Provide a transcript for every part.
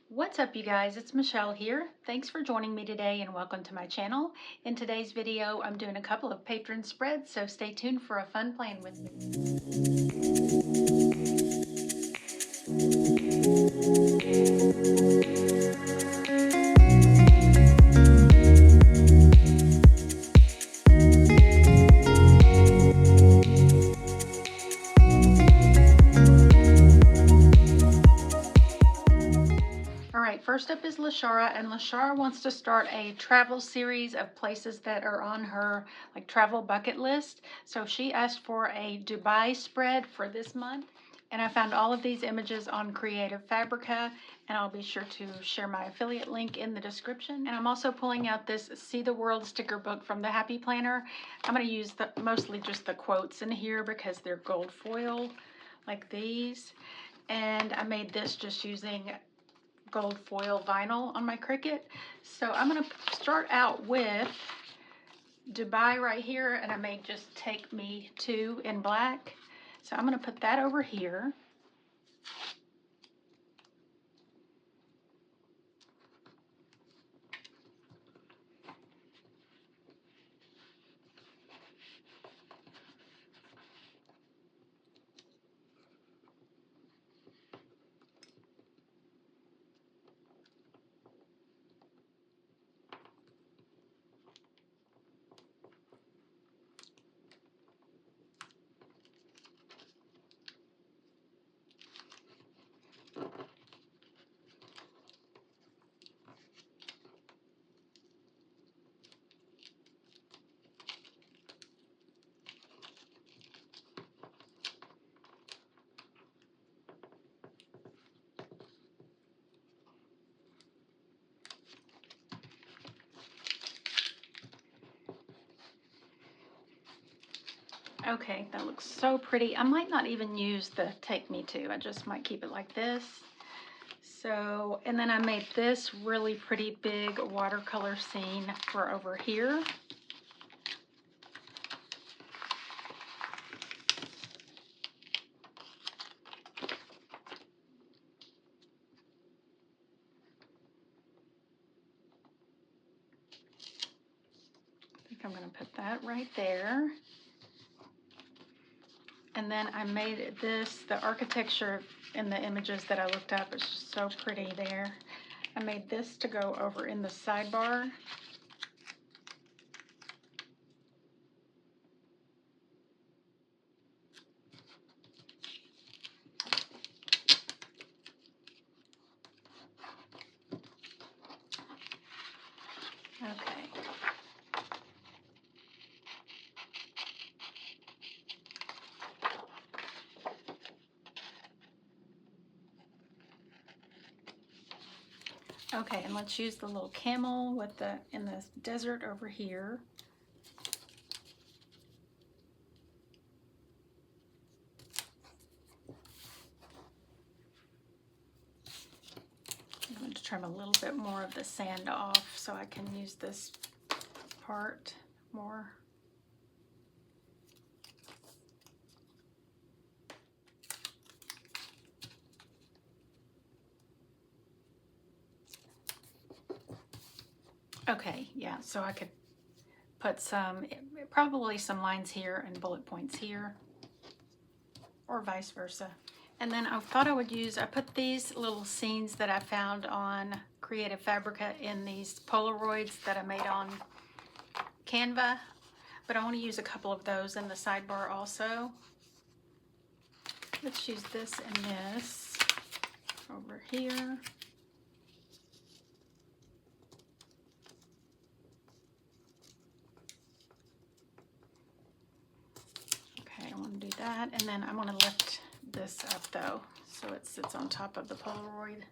What's up, you guys? It's Michelle here. Thanks for joining me today and welcome to my channel. In today's video, I'm doing a couple of patron spreads, so stay tuned for a fun plan with me. First up is Lashara, and Lashara wants to start a travel series of places that are on her travel bucket list. So she asked for a Dubai spread for this month, and I found all of these images on Creative Fabrica, and I'll be sure to share my affiliate link in the description. And I'm also pulling out this See the World sticker book from the Happy Planner. I'm going to use mostly just the quotes in here because they're gold foil like these, and I made this just using gold foil vinyl on my Cricut. So I'm going to start out with Dubai right here, and I made just Take Me To in black. So I'm going to put that over here. Okay, that looks so pretty. I might not even use the Take Me To. I just might keep it like this. So, and then I made this really pretty big watercolor scene for over here. I think I'm going to put that right there. And then I made this, the architecture in the images that I looked up is just so pretty there. I made this to go over in the sidebar. Okay. Okay, and let's use the little camel with in the desert over here. I'm going to trim a little bit more of the sand off so I can use this part more. Okay, yeah, so I could put probably some lines here and bullet points here, or vice versa. And then I thought I put these little scenes that I found on Creative Fabrica in these Polaroids that I made on Canva, but I want to use a couple of those in the sidebar also. Let's use this and this over here. Okay, I want to do that, and then I want to lift this up though, so it sits on top of the Polaroid.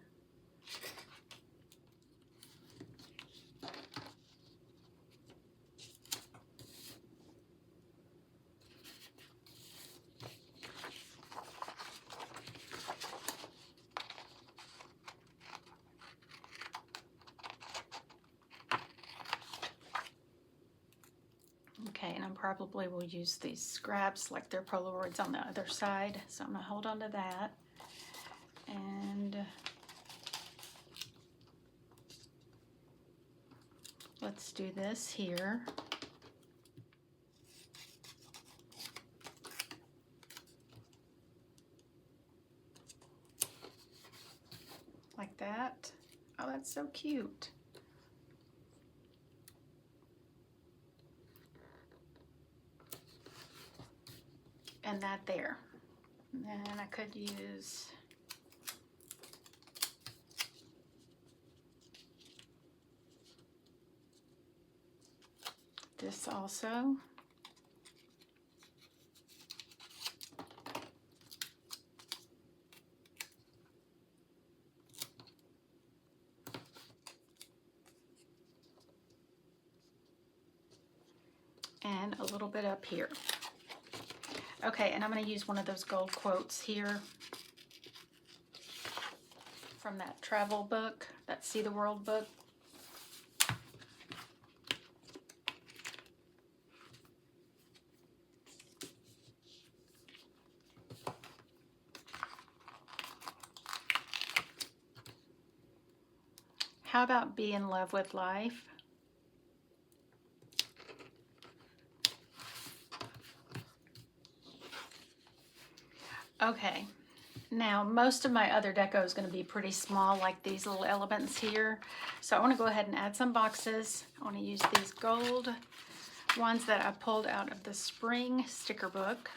Okay, and I probably will use these scraps like they're Polaroids on the other side, so I'm going to hold on to that. And let's do this here. Like that. Oh, that's so cute. And that there. And then I could use this also. And a little bit up here. Okay, and I'm going to use one of those gold quotes here from that travel book, that See the World book. How about be in love with life? Okay, now most of my other deco is going to be pretty small, like these little elements here. So I want to go ahead and add some boxes. I want to use these gold ones that I pulled out of the spring sticker book.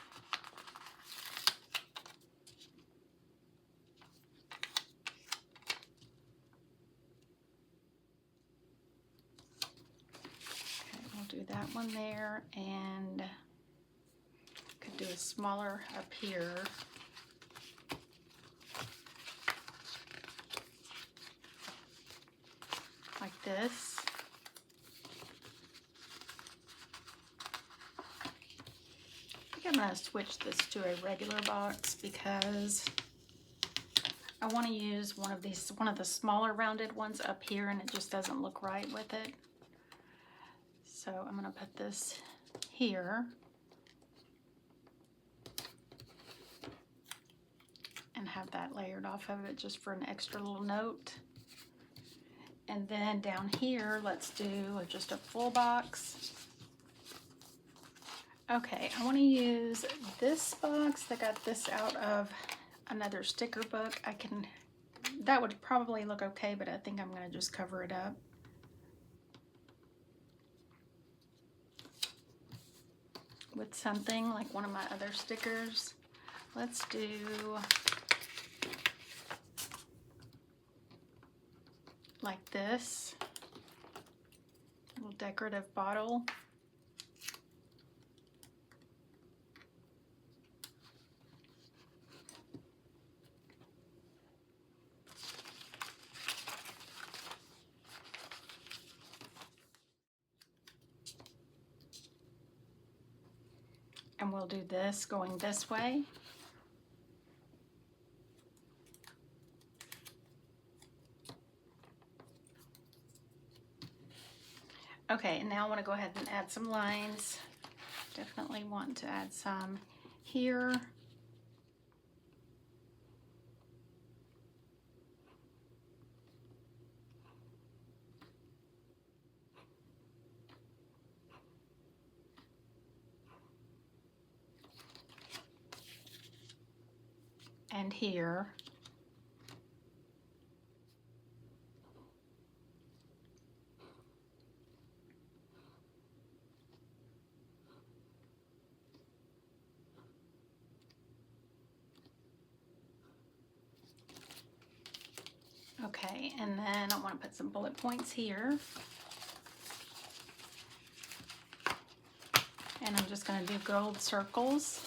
Okay, we'll do that one there, and could do a smaller up here. Like this. I think I'm going to switch this to a regular box because I want to use one of the smaller rounded ones up here, and it just doesn't look right with it. So I'm going to put this here. And have that layered off of it just for an extra little note. And then down here, let's do just a full box. Okay, I want to use this box. I got this out of another sticker book. That would probably look okay, but I think I'm going to just cover it up. With something like one of my other stickers. Let's do like this, little decorative bottle. And we'll do this going this way. Okay, and now I want to go ahead and add some lines. Definitely want to add some here. And here. Okay, and then I want to put some bullet points here. And I'm just going to do gold circles.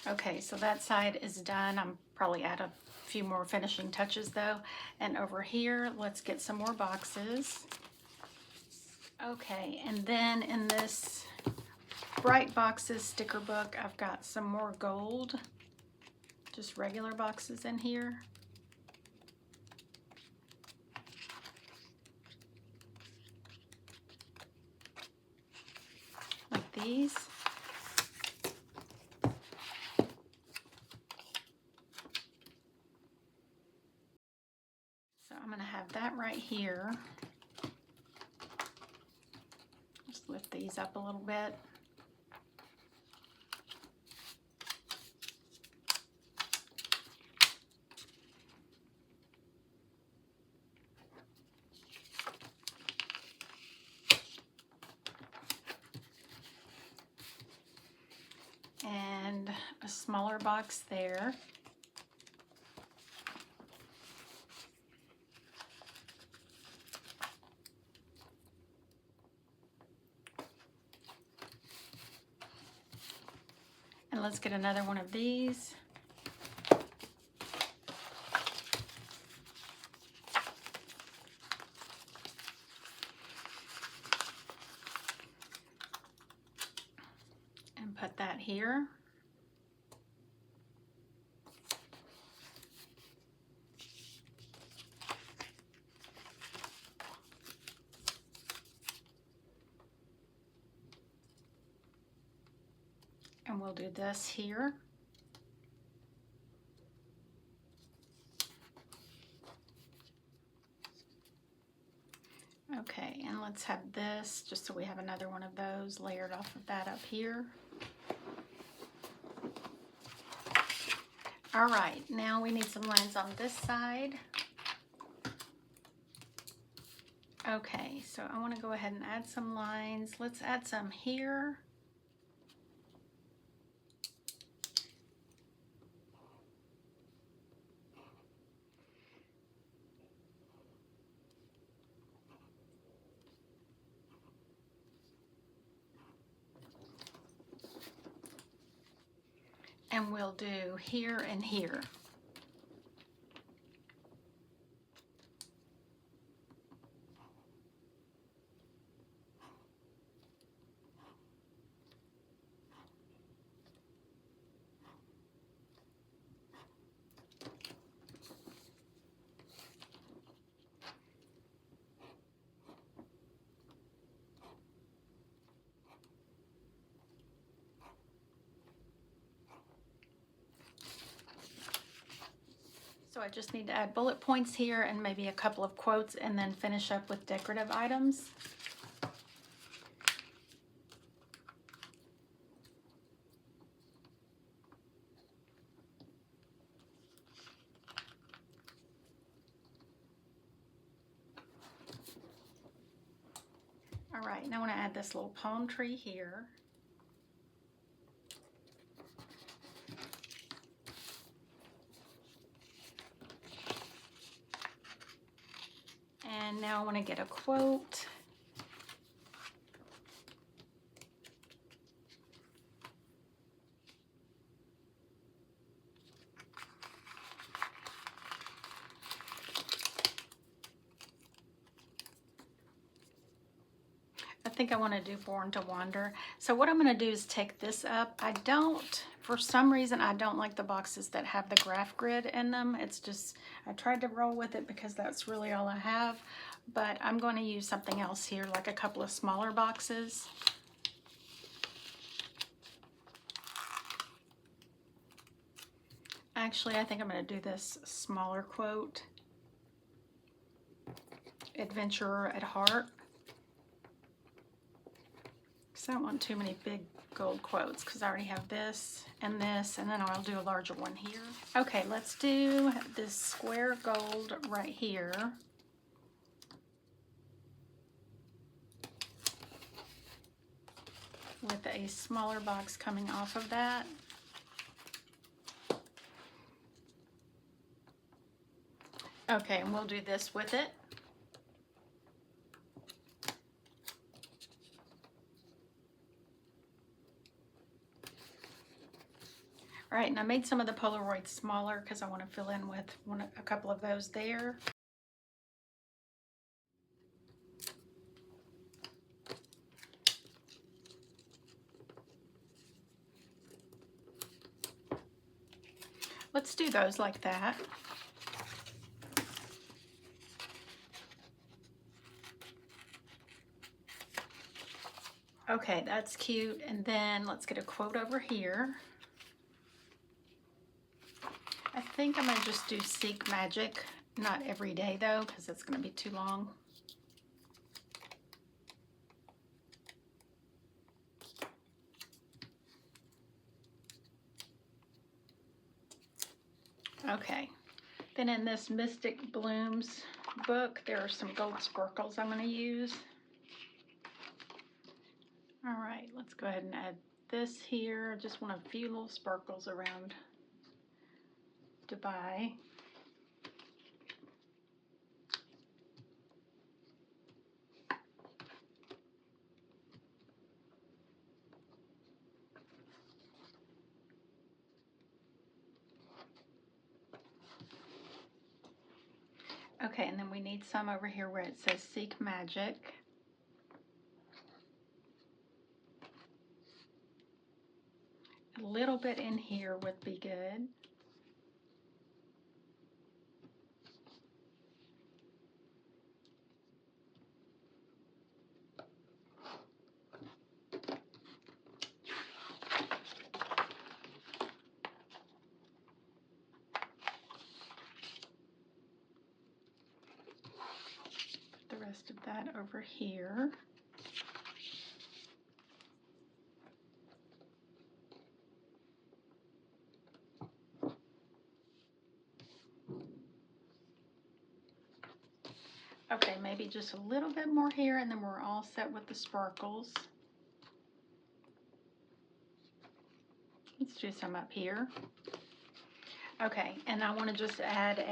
Okay, so that side is done. I'm probably add a few more finishing touches though. And over here, let's get some more boxes. Okay, and then in this Bright Boxes sticker book, I've got some more gold, just regular boxes in here. these. So I'm going to have that right here. Just lift these up a little bit. And a smaller box there. And let's get another one of these. And put that here. And we'll do this here. Okay, and let's have this, just so we have another one of those layered off of that up here. All right, now we need some lines on this side. Okay, so I want to go ahead and add some lines. Let's add some here. And we'll do here and here. So I just need to add bullet points here and maybe a couple of quotes and then finish up with decorative items. All right, now I want to add this little palm tree here. And now I want to get a quote. I think I want to do Born to Wander. So what I'm going to do is take this up. For some reason, I don't like the boxes that have the graph grid in them. It's just, I tried to roll with it because that's really all I have. But I'm going to use something else here, like a couple of smaller boxes. Actually, I think I'm going to do this smaller quote. Adventurer at heart. I don't want too many big gold quotes because I already have this, and then I'll do a larger one here. Okay, let's do this square gold right here. With a smaller box coming off of that. Okay, and we'll do this with it. All right, and I made some of the Polaroids smaller because I want to fill in with a couple of those there. Let's do those like that. Okay, that's cute. And then let's get a quote over here. I think I'm gonna just do Seek Magic. Not every day though, because it's gonna be too long. Okay, then in this Mystic Blooms book, there are some gold sparkles I'm gonna use. All right, let's go ahead and add this here. I just want a few little sparkles around Dubai. Okay, and then we need some over here where it says Seek Magic. A little bit in here would be good. Put the rest of that over here. Okay, maybe just a little bit more here, and then we're all set with the sparkles. Let's do some up here. Okay, and I want to just add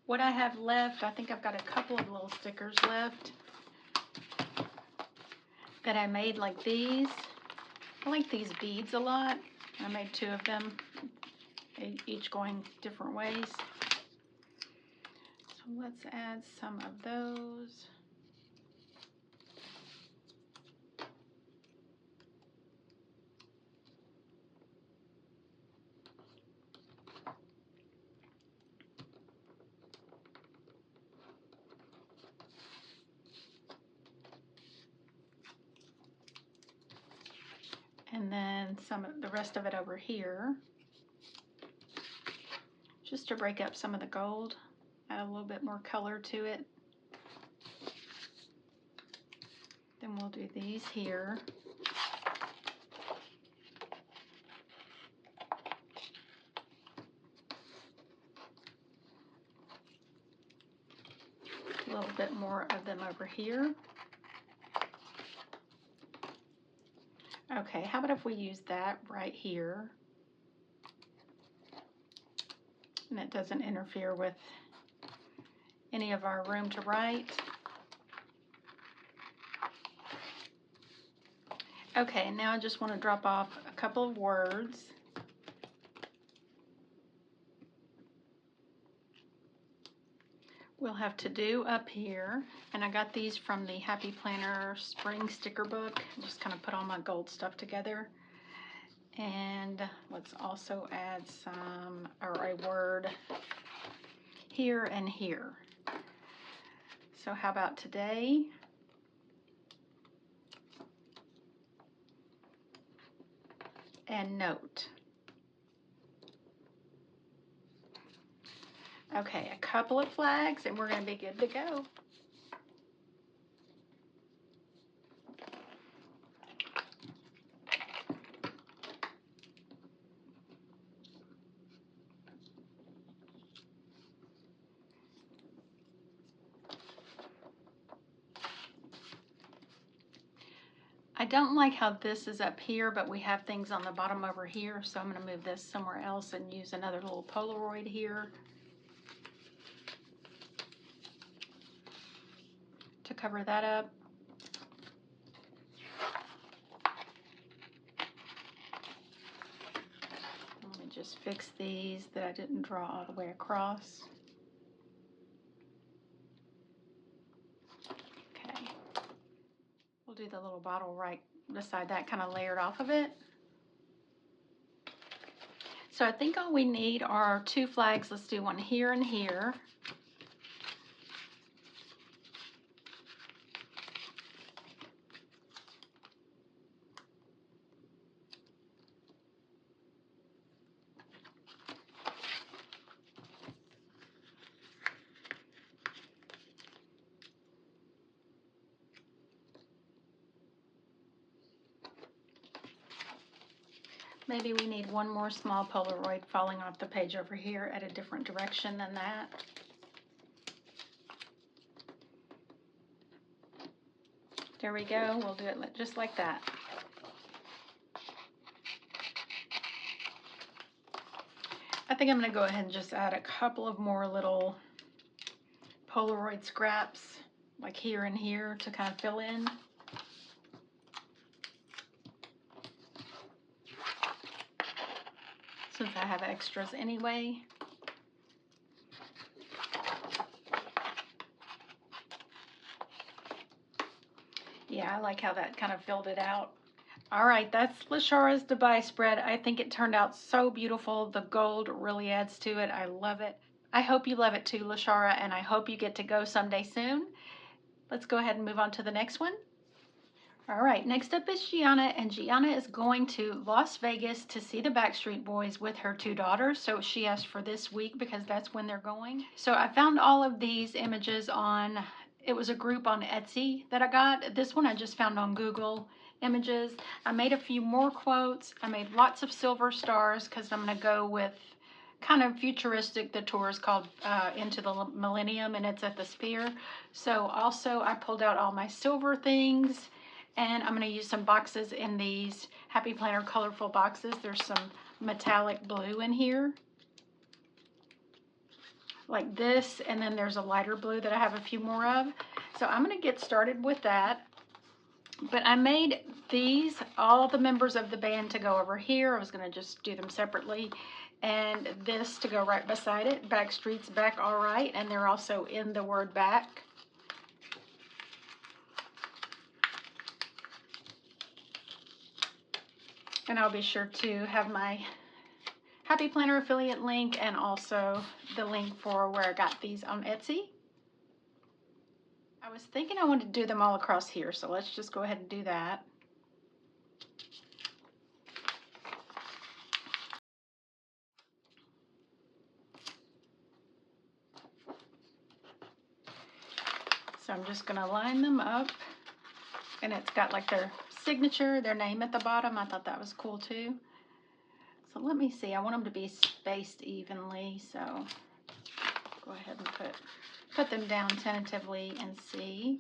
what I have left. I think I've got a couple of little stickers left that I made like these. I like these beads a lot. I made 2 of them, each going different ways. So let's add some of those. And then the rest of it over here, just to break up some of the gold, add a little bit more color to it. Then we'll do these here. A little bit more of them over here. Okay, how about if we use that right here? And it doesn't interfere with any of our room to write. Okay, now I just want to drop off a couple of words. We'll have to do up here, and I got these from the Happy Planner Spring Sticker Book. Just kind of put all my gold stuff together. And let's also add a word here and here. So how about today? And note. Okay, a couple of flags and we're going to be good to go. I don't like how this is up here, but we have things on the bottom over here, so I'm going to move this somewhere else and use another little Polaroid here to cover that up. Let me just fix these that I didn't draw all the way across. Okay. We'll do the little bottle right beside that, kind of layered off of it. So I think all we need are 2 flags. Let's do one here and here. Maybe we need one more small Polaroid falling off the page over here at a different direction than that. There we go. We'll do it just like that. I think I'm going to go ahead and just add a couple of more little Polaroid scraps, like here and here, to kind of fill in. Since I have extras anyway. Yeah, I like how that kind of filled it out. All right, that's Lashara's Dubai spread. I think it turned out so beautiful. The gold really adds to it. I love it. I hope you love it too, Lashara, and I hope you get to go someday soon. Let's go ahead and move on to the next one. All right, next up is Gianna, and Gianna is going to Las Vegas to see the Backstreet Boys with her 2 daughters. So she asked for this week because that's when they're going. So I found all of these images on, it was a group on Etsy that I got. This one I just found on Google Images. I made a few more quotes. I made lots of silver stars because I'm going to go with kind of futuristic. The tour is called Into the Millennium, and it's at the Sphere. So also I pulled out all my silver things. And I'm going to use some boxes in these Happy Planner colorful boxes. There's some metallic blue in here, like this, and then there's a lighter blue that I have a few more of. So I'm going to get started with that. But I made these, all the members of the band to go over here. I was going to just do them separately. And this to go right beside it. Backstreet's Back All Right, and they're also in the word back. And I'll be sure to have my Happy Planner affiliate link and also the link for where I got these on Etsy. I was thinking I wanted to do them all across here, so let's just go ahead and do that. So I'm just going to line them up, and it's got like their signature, their name at the bottom. I thought that was cool too. So let me see, I want them to be spaced evenly, so go ahead and put them down tentatively and see.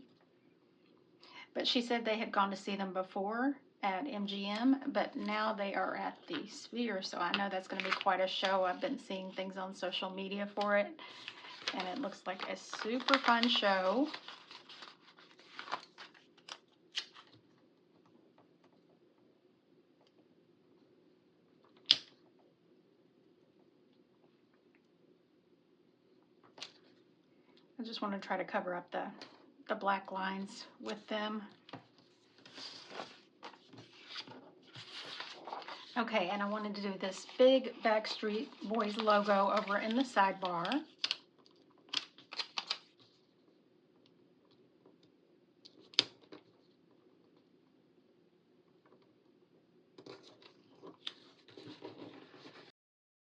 But she said they had gone to see them before at MGM, but now they are at the Sphere, so I know that's going to be quite a show. I've been seeing things on social media for it, and it looks like a super fun show. I just want to try to cover up the black lines with them. Okay, and I wanted to do this big Backstreet Boys logo over in the sidebar.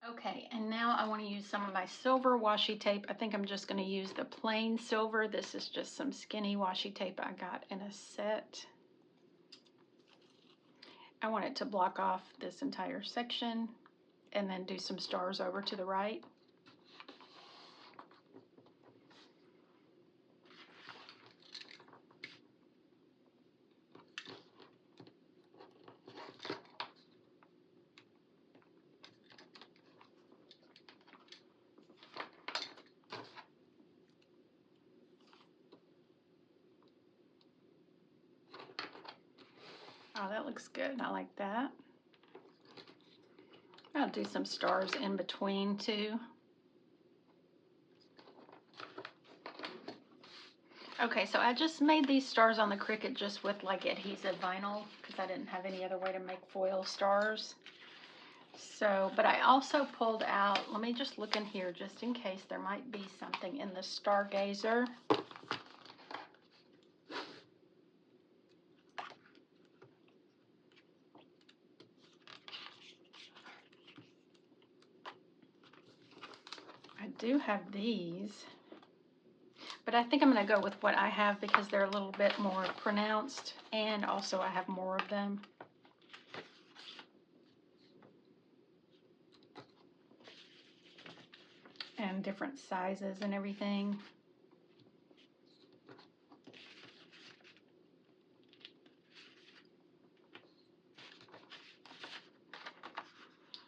Okay, and now I want to use some of my silver washi tape. I think I'm just going to use the plain silver. This is just some skinny washi tape I got in a set. I want it to block off this entire section and then do some stars over to the right. Oh, that looks good. I like that. I'll do some stars in between too. Okay, so I just made these stars on the Cricut just with like adhesive vinyl because I didn't have any other way to make foil stars. So, but I also pulled out, let me just look in here just in case there might be something in the Stargazer. I do have these, but I think I'm going to go with what I have because they're a little bit more pronounced, and also I have more of them. and different sizes and everything.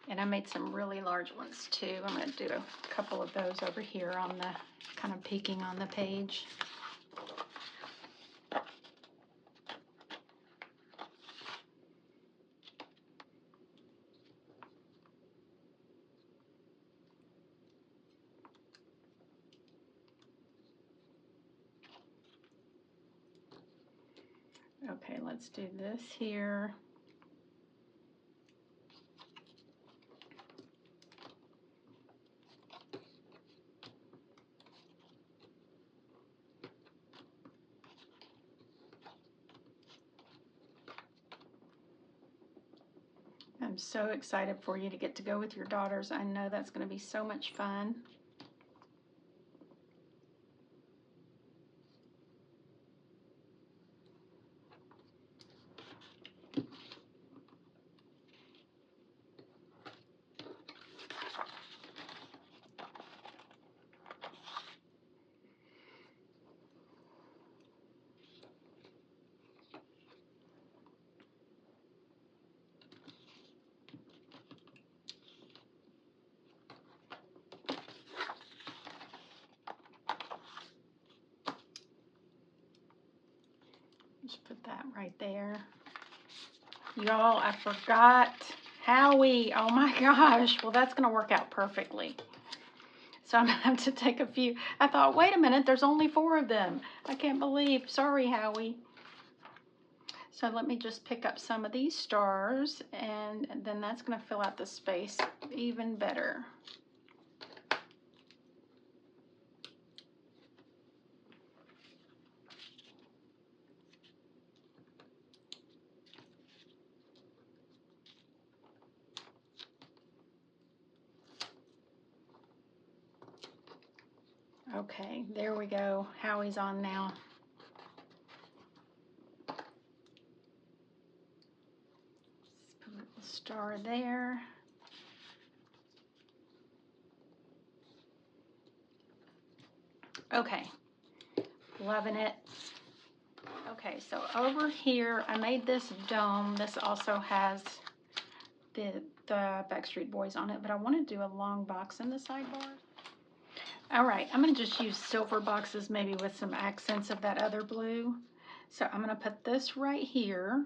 And I made some really large ones too. I'm going to do a couple of those over here on the, kind of peeking on the page. Okay, let's do this here. I'm so excited for you to get to go with your daughters. I know that's going to be so much fun. Just put that right there. Y'all, I forgot Howie. Oh my gosh. Well, that's going to work out perfectly. So I'm going to have to take a few. I thought, wait a minute, there's only 4 of them. I can't believe. Sorry, Howie. So let me just pick up some of these stars, and then that's going to fill out the space even better. Okay, there we go. Howie's on now. Let's put a little star there. Okay, loving it. Okay, so over here, I made this dome. This also has the Backstreet Boys on it, but I want to do a long box in the sidebar. All right, I'm going to just use silver boxes, maybe with some accents of that other blue. So I'm going to put this right here.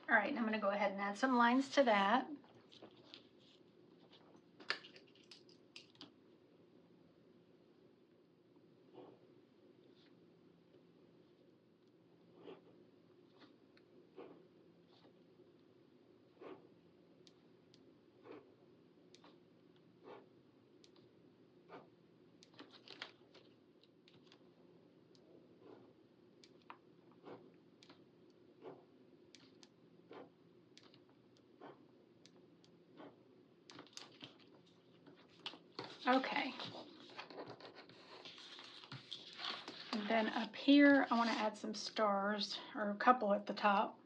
All right, I'm going to go ahead and add some lines to that. Okay. And then up here, I want to add some stars, or a couple at the top.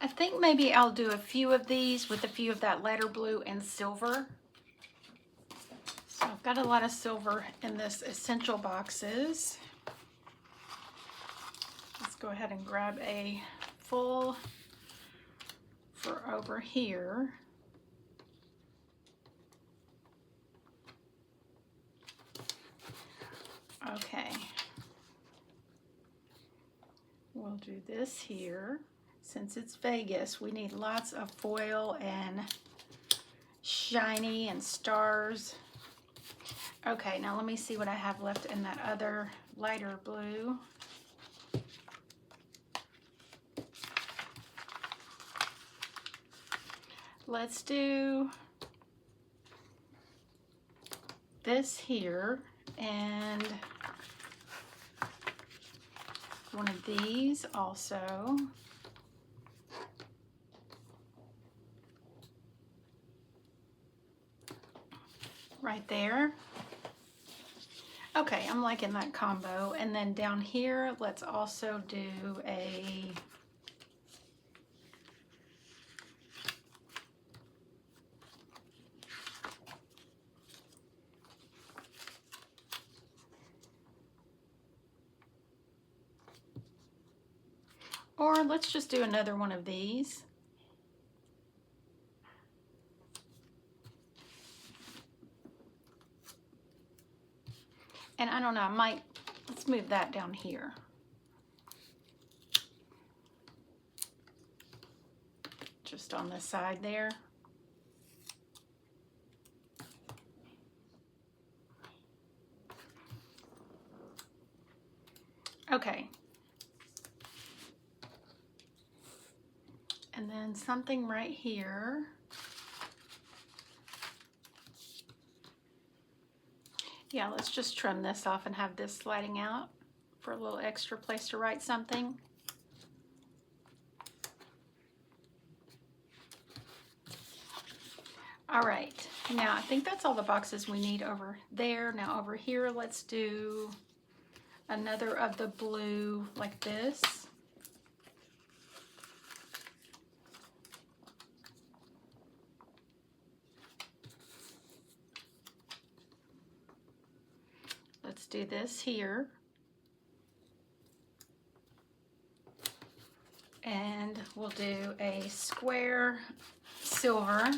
I think maybe I'll do a few of these with a few of that lighter blue and silver. So I've got a lot of silver in this essential boxes. Let's go ahead and grab a full for over here. Okay. We'll do this here. Since it's Vegas, we need lots of foil and shiny and stars. Okay, now let me see what I have left in that other lighter blue. Let's do this here and one of these also. Right there. Okay, I'm liking that combo. And then down here, let's also do a or let's just do another one of these. And I don't know, let's move that down here. Just on this side there. Okay. And then something right here. Yeah, let's just trim this off and have this sliding out for a little extra place to write something. All right, now I think that's all the boxes we need over there. Now over here, let's do another of the blue like this. Let's do this here. And we'll do a square silver.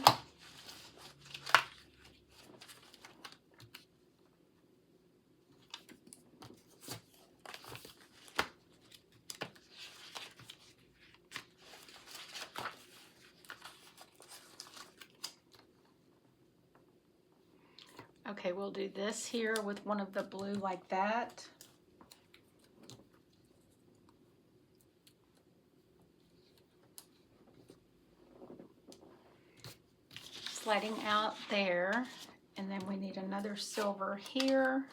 Okay, we'll do this here with one of the blue like that. Sliding out there, and then we need another silver here.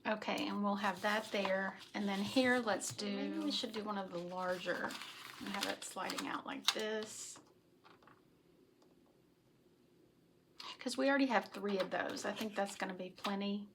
Okay, and we'll have that there. And then here, let's do, maybe we should do one of the larger and have it sliding out like this. Because we already have 3 of those. I think that's going to be plenty.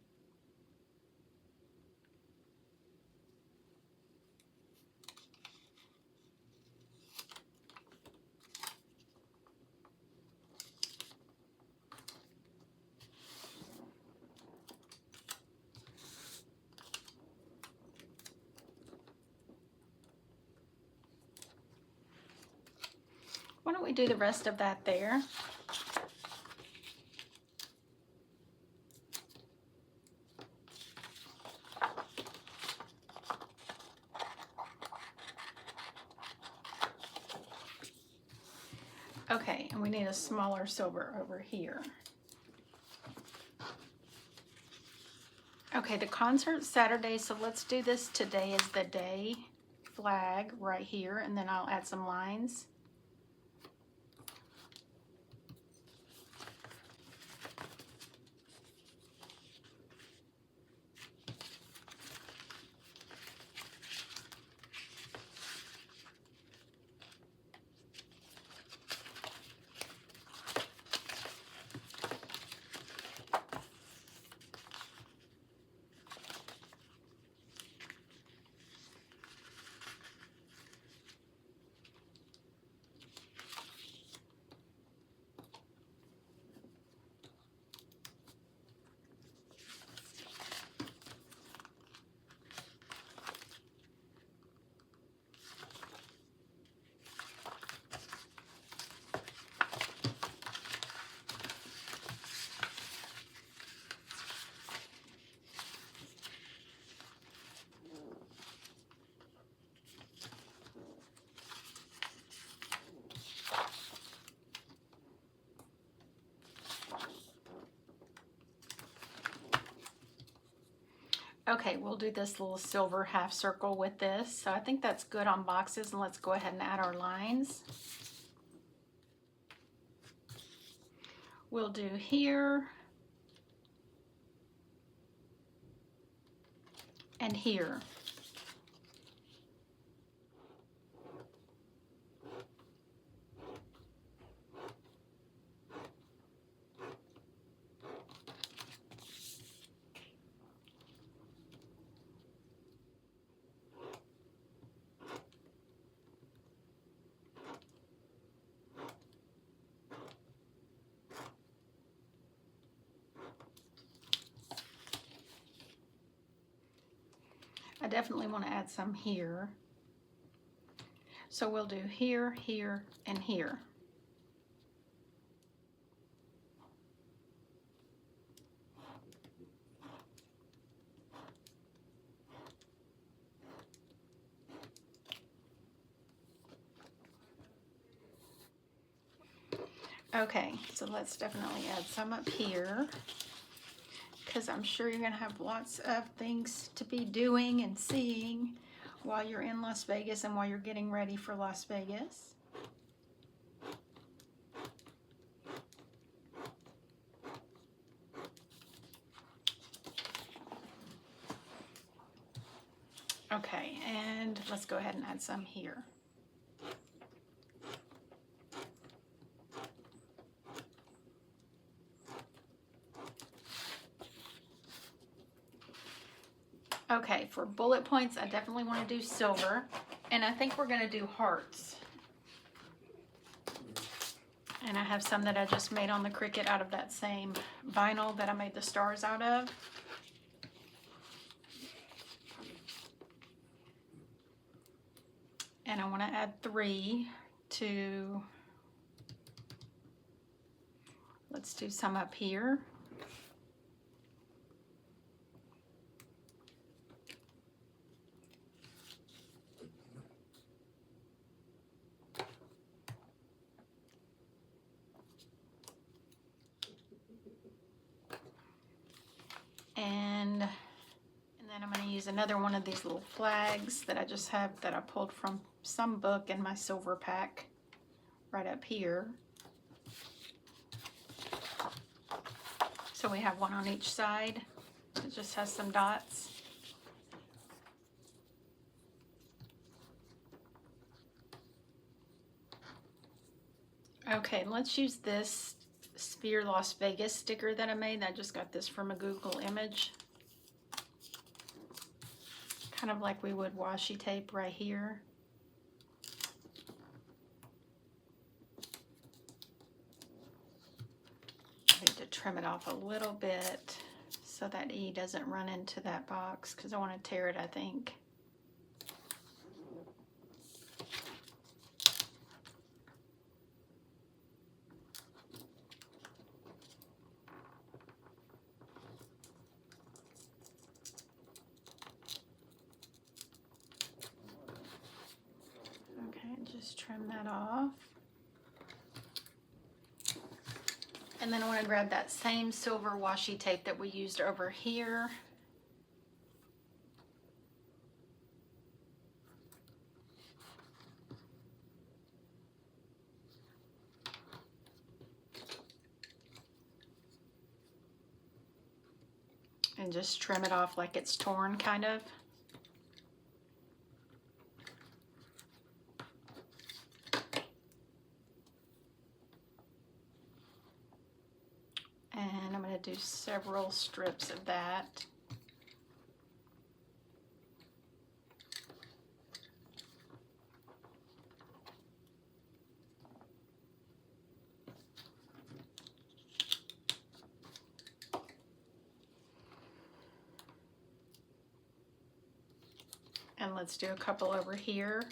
Why don't we do the rest of that there? Okay, and we need a smaller silver over here. Okay, the concert's Saturday, so let's do this today is the day flag right here, and then I'll add some lines. Okay, we'll do this little silver half circle with this. So I think that's good on boxes, and let's go ahead and add our lines. We'll do here and here. I definitely want to add some here. So we'll do here, here, and here. Okay, so let's definitely add some up here, because I'm sure you're going to have lots of things to be doing and seeing while you're in Las Vegas and while you're getting ready for Las Vegas. Okay, and let's go ahead and add some here. Okay, for bullet points, I definitely want to do silver, and I think we're going to do hearts. And I have some that I just made on the Cricut out of that same vinyl that I made the stars out of. And I want to add 3 to, let's do some up here. And then I'm going to use another one of these little flags that I just have that I pulled from some book in my silver pack right up here. So we have one on each side. It just has some dots. Okay, let's use this Sphere Las Vegas sticker that I made. I just got this from a Google image. Kind of like we would washi tape right here. I need to trim it off a little bit so that E doesn't run into that box, because I want to tear it, I think. Just trim that off. And then I want to grab that same silver washi tape that we used over here. And just trim it off like it's torn, kind of. And I'm going to do several strips of that. And let's do a couple over here.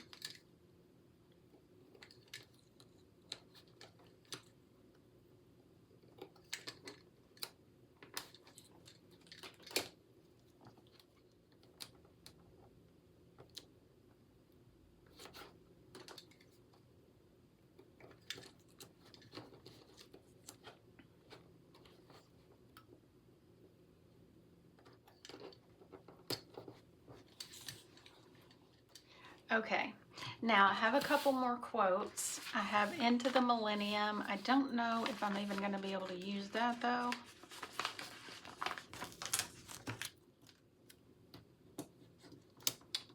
Okay, now I have a couple more quotes. I have Into the Millennium. I don't know if I'm even going to be able to use that though.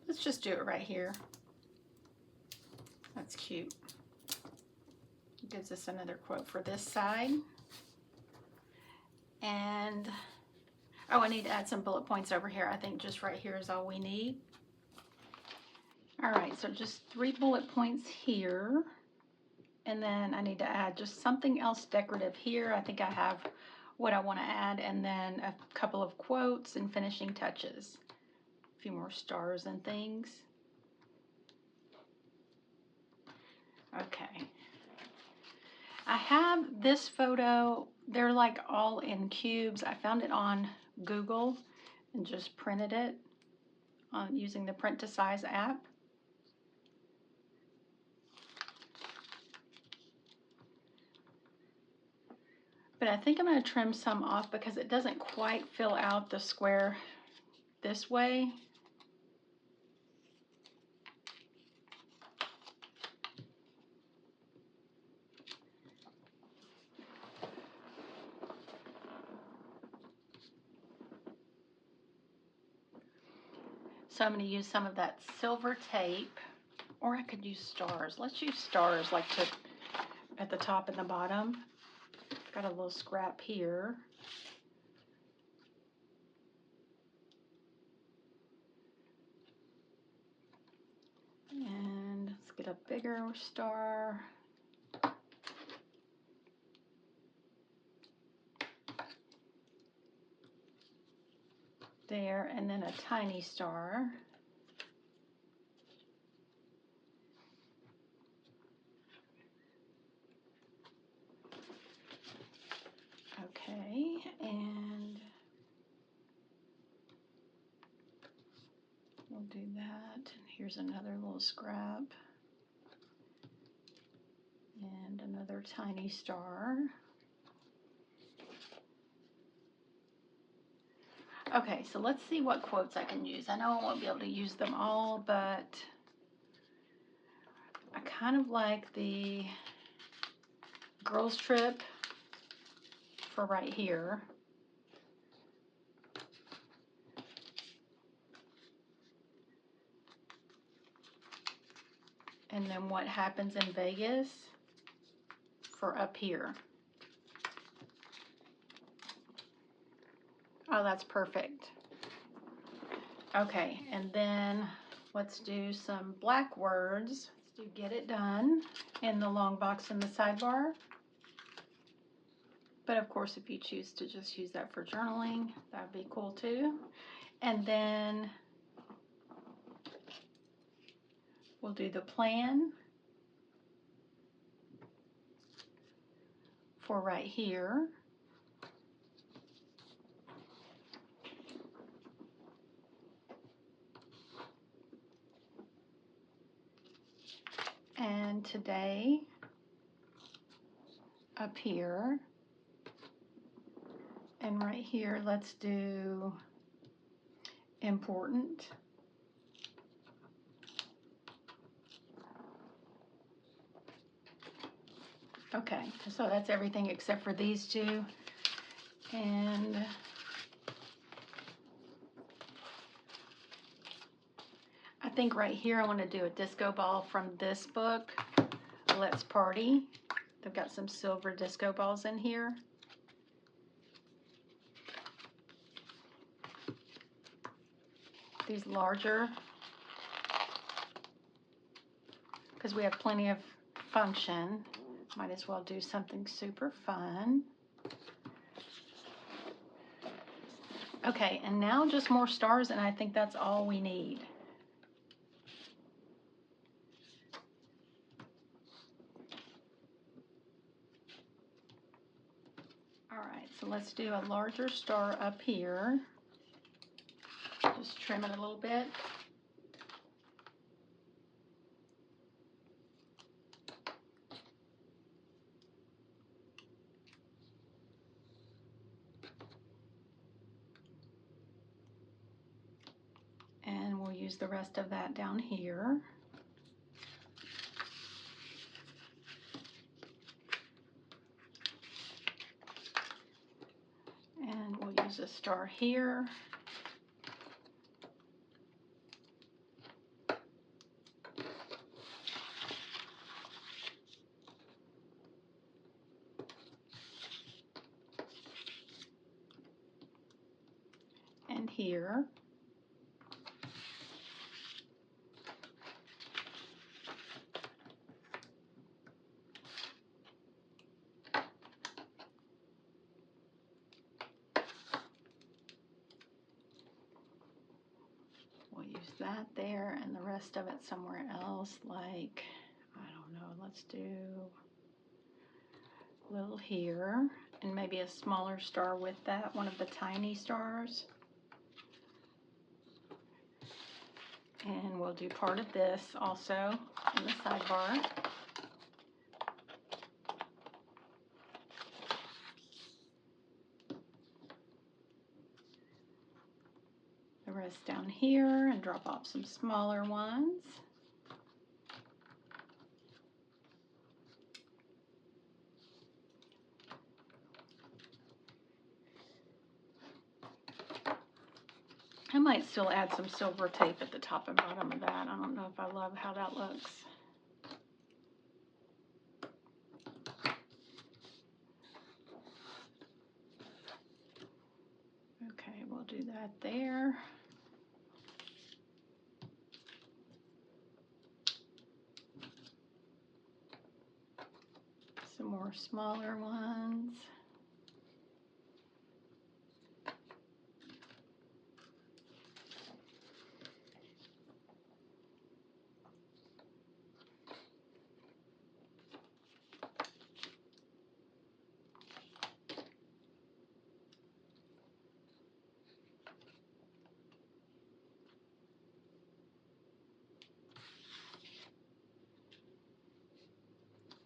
Let's just do it right here. That's cute. Gives us another quote for this side. And, oh, I need to add some bullet points over here. I think just right here is all we need. All right, so just 3 bullet points here. And then I need to add just something else decorative here. I think I have what I want to add, and then a couple of quotes and finishing touches. A few more stars and things. Okay. I have this photo. They're like all in cubes. I found it on Google and just printed it on using the print to size app. But I think I'm going to trim some off because it doesn't quite fill out the square this way. So I'm going to use some of that silver tape, or I could use stars. Let's use stars like at the top and the bottom. Got a little scrap here. And let's get a bigger star. There, and then a tiny star. Okay, and we'll do that. Here's another little scrap. And another tiny star. Okay, so let's see what quotes I can use. I know I won't be able to use them all, but I kind of like the girls trip for right here. And then what happens in Vegas for up here. Oh, that's perfect. Okay, and then let's do some black words. Let's do Get It Done in the long box in the sidebar. But of course, if you choose to just use that for journaling, that would be cool too. And then we'll do the plan for right here. And today, up here. And right here, let's do important. Okay, so that's everything except for these two. And I think right here I want to do a disco ball from this book, Let's Party. They've got some silver disco balls in here. These larger, because we have plenty of function. Might as well do something super fun. Okay, and now just more stars, and I think that's all we need. All right, so let's do a larger star up here. Just trim it a little bit. And we'll use the rest of that down here. star here. And here. We'll use that there and the rest of it somewhere else, like, I don't know, let's do a little here and maybe a smaller star with that, one of the tiny stars. And we'll do part of this also in the sidebar. The rest down here and drop off some smaller ones. I might still add some silver tape at the top and bottom of that. I don't know if I love how that looks. Okay, we'll do that there. Some more smaller ones.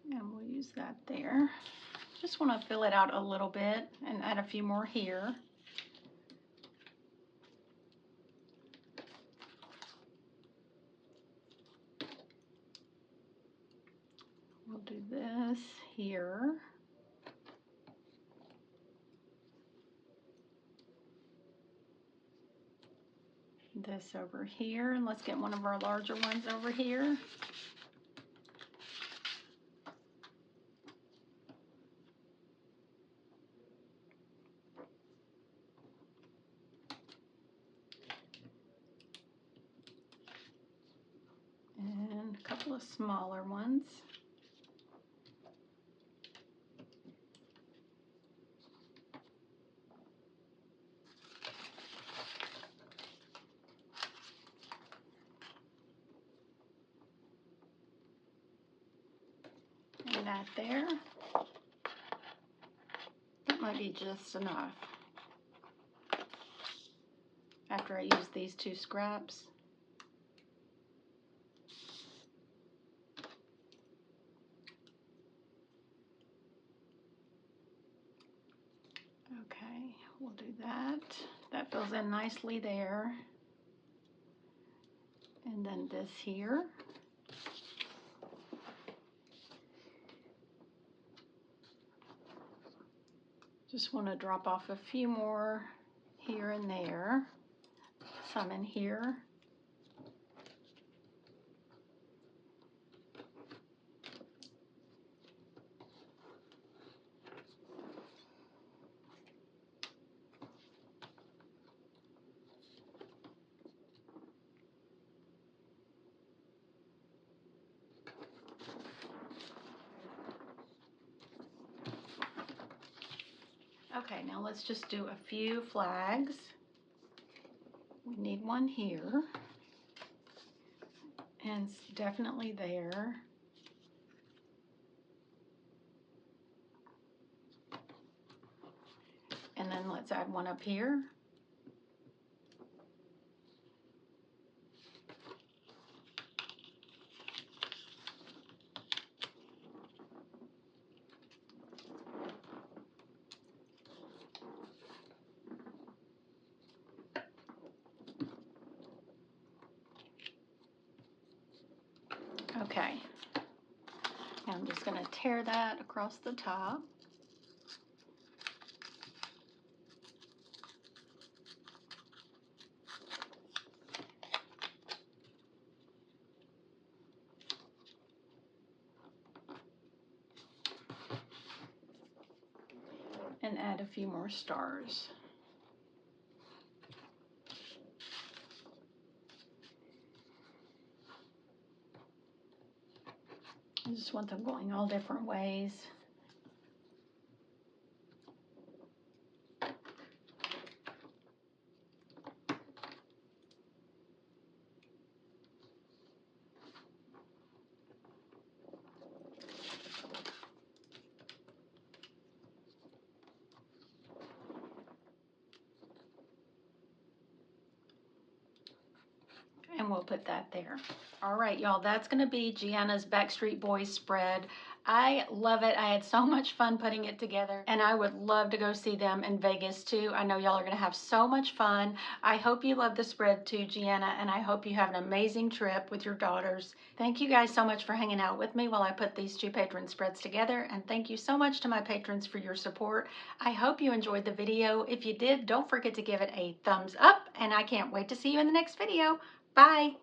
And we'll use that there. Just want to fill it out a little bit and add a few more here. We'll do this here. This over here, and let's get one of our larger ones over here. And a couple of smaller ones. And that there. That might be just enough. After I use these two scraps. Okay, we'll do that. That fills in nicely there. And then this here. Just want to drop off a few more here and there. Some in here. Okay, now let's just do a few flags. We need one here, and definitely there. And then let's add one up here. Okay, now I'm just going to tear that across the top. add a few more stars. I just want them going all different ways. And we'll put that there. All right, y'all, that's gonna be Gianna's Backstreet Boys spread. I love it. I had so much fun putting it together, and I would love to go see them in Vegas too. I know y'all are gonna have so much fun. I hope you love the spread too, Gianna, and I hope you have an amazing trip with your daughters. Thank you guys so much for hanging out with me while I put these 2 patron spreads together, and thank you so much to my patrons for your support. I hope you enjoyed the video. If you did, don't forget to give it a thumbs up, and I can't wait to see you in the next video. Bye.